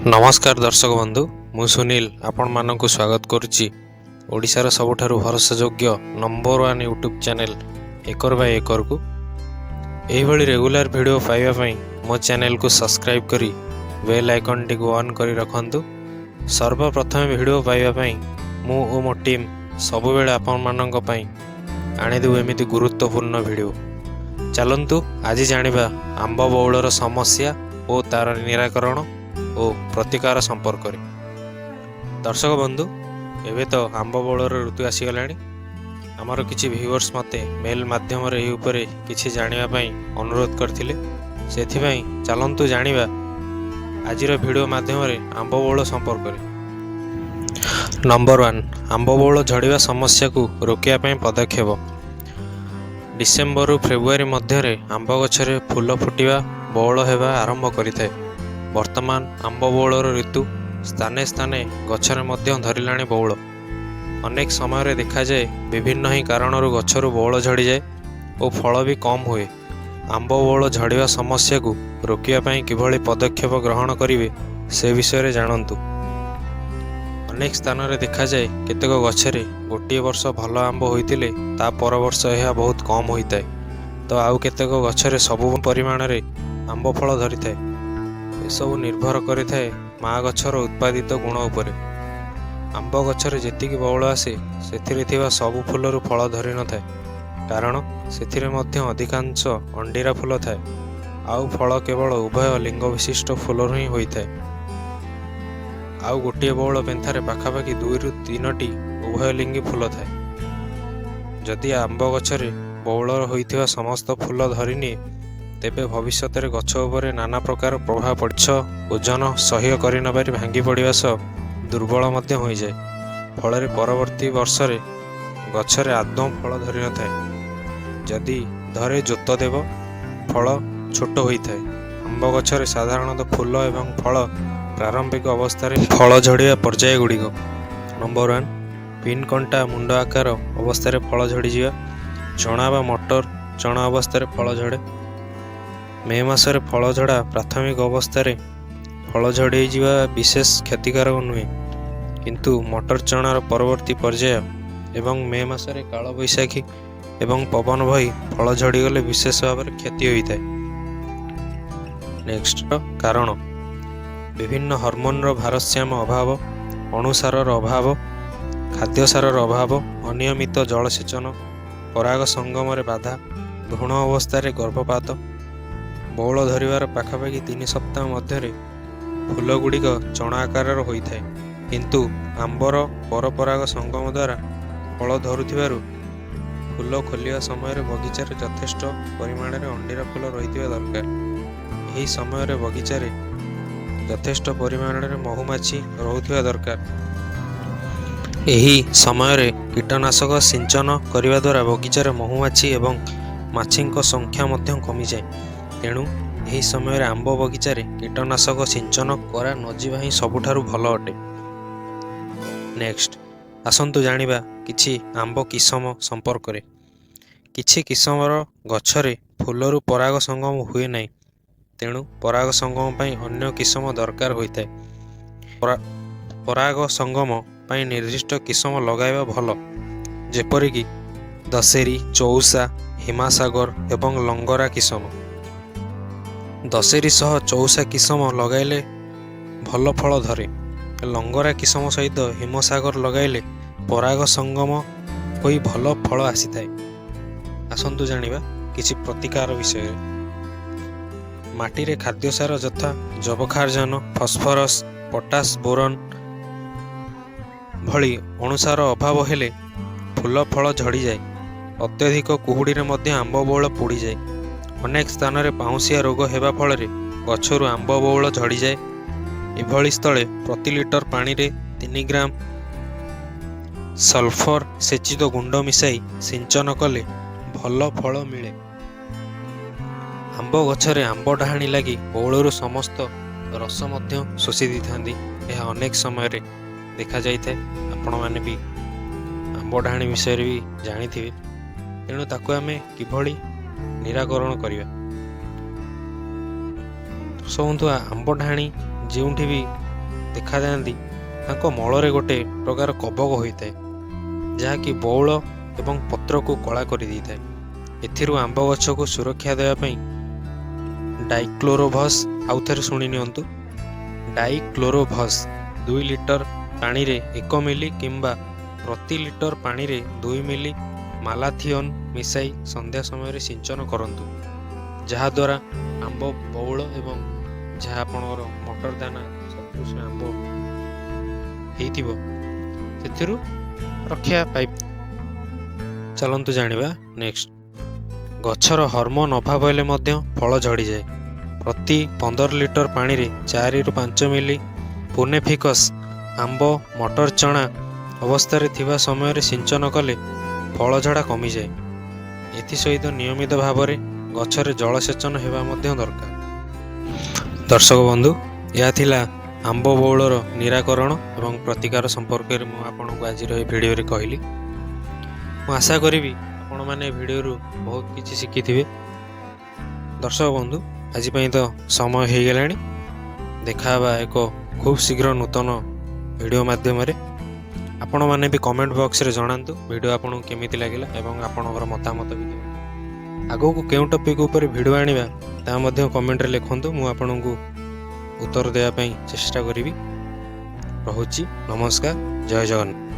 नमस्कार दर्शक बंधु मु सुनील आपण मानक स्वागत करुच्ची ओडिशार सबुठारु भरोसायोग्य नंबर 1 यूट्यूब चैनल एकर बाय एकर को एही भली रेगुलर वीडियो पाइबा पई मो चैनल को सब्सक्राइब करी बेल आइकन टी को ऑन करी रखंतु। सर्वप्रथम वीडियो पाइबा पई मु ओ मो टीम सब बेले आपण मानक पई आनि देउ एमिति गुरुत्वपूर्ण वीडियो। चलंतु आज जानिबा आंब बौलर समस्या ओ तार निराकरण ओ प्रतिकार संपर्क रे। दर्शक बंधु एबे तो आंब बौलर ऋतु आसीगलानी। आमर किछि व्यूअर्स मते मेल माध्यम रे ऊपरे किछि जानिबा पई अनुरोध करथिले, सेथि पई चलंतु जानिबा आजिर वीडियो माध्यम रे आंब बौल संपर्क रे। नंबर 1 आंब बौल झड़िबा समस्या को रोकिया पई पदक्षेप। डिसेंबर रु फेब्रुआरी मध्य रे आंब गछरे फूल फुटिबा बौल हेबा आरंभ करिथाय। वर्तमान आंब बौलर ऋतु स्थाने स्थाने गछरे मध्य धरिलाणी बौल। अनेक समय रे देखा जाए विभिन्न ही कारणरू गछरु बौल झड़ी जाए और फल भी कम हुए। आंब बौल झड़िबा समस्या को रोकिया पई किभली पदक्षेप ग्रहण करिवे से विषय रे जानंतु। अनेक स्थान रे देखा जाए केतेक गछरे गोटे वर्ष भल आंब होइतिले ता पर वर्ष यह बहुत कम होइताय, तो आउ केतेक गछरे सबु परिमाण रे आंब फल धरिथाय। एसबू निर्भर करिथाय माँ गछर उत्पादित गुण उपरे। आंब गछरे जेतिकी बौल आसे सेथिरे थिबा सबु फुलरु फल धरि न थाए, कारण सेथिरे मध्य अधिकांश अंडीरा फुल थाए। आउ फल केवल उभय लिंग विशिष्ट फुलरु ही होइथाय। आउ गोटे बौल पेंथारे पाखापाखि 2 रु 3टी उभय लिंगी फुल थाए। जदि आंब गछरे बौलर होइथिबा समस्त फुल धरिनिए तेबे भविष्य रे गछ उपरे नाना प्रकार प्रभाव पड़छ। ओजन सह्य करि न पारि भांगी पड़िबा सह दुर्बल मध्य होई जाए। फल रे परवर्ती वर्ष रे गछरे आदौ फल धरि न थाए। जदि धरे जोत देव फल छोट होई थाए। आंब गछरे साधारणतः फूल एवं फल प्रारंभिक अवस्था रे फल झड़िया पर्याय गुड़िक। नंबर 1 पिन कंटा मुंड आकार अवस्था रे फल झड़ी जिया। चना बा मटर चना अवस्था रे फल झड़े। मे मासरे फल झड़ा प्राथमिक अवस्था रे फल झड़े जिवा विशेष क्षतिकारक नुहे, किंतु मटर चनार परवर्ती पर्याय एवं मे मासरे काल बैशाखी एवं पवन भई फल झड़ी गले विशेष भाव में क्षति होइथाय। नेक्स्ट कारण विभिन्न हार्मोन रो भारसाम्य अभाव, अणुसारर अभाव, खाद्य सारर अभाव, अनियमित जलसेचन, पराग संगम रे बाधा, भ्रूण अवस्था रे गर्भपात, बौल धरिवार पाखापाखि 3 सप्ताह मध्य फूल गुड़िक चना आकार होइथाय, किंतु आंबर परपराग संगम द्वारा फल धरुथिबारु फूल खोलिया समय बगीचा रे यथेष्ट परिमाण रे अंडीरा फूल रहिथिबा दरकार। एही समय रे बगीचा रे यथेष्ट परिमाण रे महुमाछी रहुथिबा दरकार। एही समय रे कीटनाशक सिंचन करिवा द्वारा बगीचा रे महुमाछी एवं माछीक संख्या मध्य कमी जाए। तेणु यही समय रे आंब बगीचा रे कीटनाशक सिंचन करा नजिबा ही सबुठारु भल अटे। नेक्स्ट आसंतु जानिबा किछि आंब किसम संपर्क रे। किछि किसमर गछरे फूलरु पराग संगम हुए नाही, तेणु पराग संगम पई अन्य किसम दरकार होइताय। पराग संगम पई निर्दिष्ट किसम लगाइबा भल, जेपरि कि दशेरी, चौसा, हिमासागर एवं लंगरा किसम। दशेरी सह चौसा किसम लगाइले भल फल धरे। लंगरा किसम सहित हिमसागर लगाइले पराग संगम होई भल फल आसीथाय। आसंतु जानिबा किछि प्रतिकार विषय। माटी रे खाद्य सार यथा जबखारजन, फस्फरस, पोटास, बोरन भली अणुसार अभाव हेले फूल फल झड़ी जाए। अत्यधिक कुहुड़ी रे मध्य आंब बौल पोड़ी जाए। अनेक स्थान रे पाउसिया रोग हेबा फल रे गछरु आंब बौल झड़ी जाए। एभली स्थले प्रति लिटर पानी रे 3 ग्राम सल्फर सेचित गुंड मिसाई सिंचन कले भल फल मिले। आंब गछरे आंब डाहाणी लगी बौलरू समस्त रस मध्य शोषि दैथांती। यह अनेक समय रे देखा जाइथाय। आपण माने भी आंब डाहाणी विषय रे भी जानिथिबे, तेणु ताकू आमे किभली निराकरण करिया। सबंधु आंब डाहाणी जोंठी भी ଦେଖାଯାଆନ୍ତି ତାଙ୍କ ମଳରେ ଗୋଟେ ପ୍ରକାର କବକ ହୋଇଥାଏ, ଯାହାକି ବଉଳ ଏବଂ ପତ୍ରକୁ କଳା କରିଦେଇଥାଏ। ଏଥିରୁ ଆମ୍ବ ଗଛକୁ ସୁରକ୍ଷା ଦେବା ପାଇଁ ଡାଇକ୍ଲୋରୋଭସ୍, ଆଉଥରେ ଶୁଣି ନିଅନ୍ତୁ, ଡାଇକ୍ଲୋରୋଭସ୍ 2 ଲିଟର ପାଣିରେ 1 ମିଲି କିମ୍ବା ପ୍ରତି ଲିଟର ପାଣିରେ 2 ମିଲି ମାଲାଥିଅନ୍ ମିଶାଇ ସନ୍ଧ୍ୟା ସମୟରେ ସିଞ୍ଚନ କରନ୍ତୁ, ଯାହାଦ୍ୱାରା ଆମ୍ବ ବଉଳ ଏବଂ ଯାହା ଆପଣଙ୍କର ମଟର ଦାନା ସଦୃଶ ଆମ୍ବ ହେଇଥିବ ସେଥିରୁ ରକ୍ଷା ପାଇ। ଚାଲନ୍ତୁ ଜାଣିବା ନେକ୍ସଟ। ଗଛର ହର୍ମୋନ ଅଭାବ ହେଲେ ମଧ୍ୟ ଫଳ ଝଡ଼ିଯାଏ। ପ୍ରତି 15 ଲିଟର ପାଣିରେ 4 ରୁ 5 ମିଲି ପୁନେଫିକସ୍ ଆମ୍ବ ମଟର ଚଣା ଅବସ୍ଥାରେ ଥିବା ସମୟରେ ସିଞ୍ଚନ କଲେ ଫଳ ଝଡ଼ା କମିଯାଏ। ଏଥିସହିତ ନିୟମିତ ଭାବରେ ଗଛରେ ଜଳସେଚନ ହେବା ମଧ୍ୟ ଦରକାର। ଦର୍ଶକ ବନ୍ଧୁ, ଏହା ଥିଲା ଆମ୍ବ ବଉଳର ନିରାକରଣ ଏବଂ ପ୍ରତିକାର ସମ୍ପର୍କରେ ମୁଁ ଆପଣଙ୍କୁ ଆଜିର ଏହି ଭିଡ଼ିଓରେ କହିଲି। ମୁଁ ଆଶା କରିବି ଆପଣମାନେ ଏ ଭିଡ଼ିଓରୁ ବହୁତ କିଛି ଶିଖିଥିବେ। ଦର୍ଶକ ବନ୍ଧୁ, ଆଜି ପାଇଁ ତ ସମୟ ହେଇଗଲାଣି। ଦେଖାହେବା ଏକ ଖୁବ୍ ଶୀଘ୍ର ନୂତନ ଭିଡ଼ିଓ ମାଧ୍ୟମରେ। ଆପଣମାନେ ବି କମେଣ୍ଟ ବକ୍ସରେ ଜଣାନ୍ତୁ ଭିଡ଼ିଓ ଆପଣଙ୍କୁ କେମିତି ଲାଗିଲା ଏବଂ ଆପଣଙ୍କର ମତାମତ ବି ଦିଅନ୍ତୁ। ଆଗକୁ କେଉଁ ଟପିକ୍ ଉପରେ ଭିଡ଼ିଓ ଆଣିବା ତାହା ମଧ୍ୟ କମେଣ୍ଟରେ ଲେଖନ୍ତୁ, ମୁଁ ଆପଣଙ୍କୁ ଉତ୍ତର ଦେବା ପାଇଁ ଚେଷ୍ଟା କରିବି। ରହୁଛି, ନମସ୍କାର, ଜୟ ଜଗନ୍ନାଥ।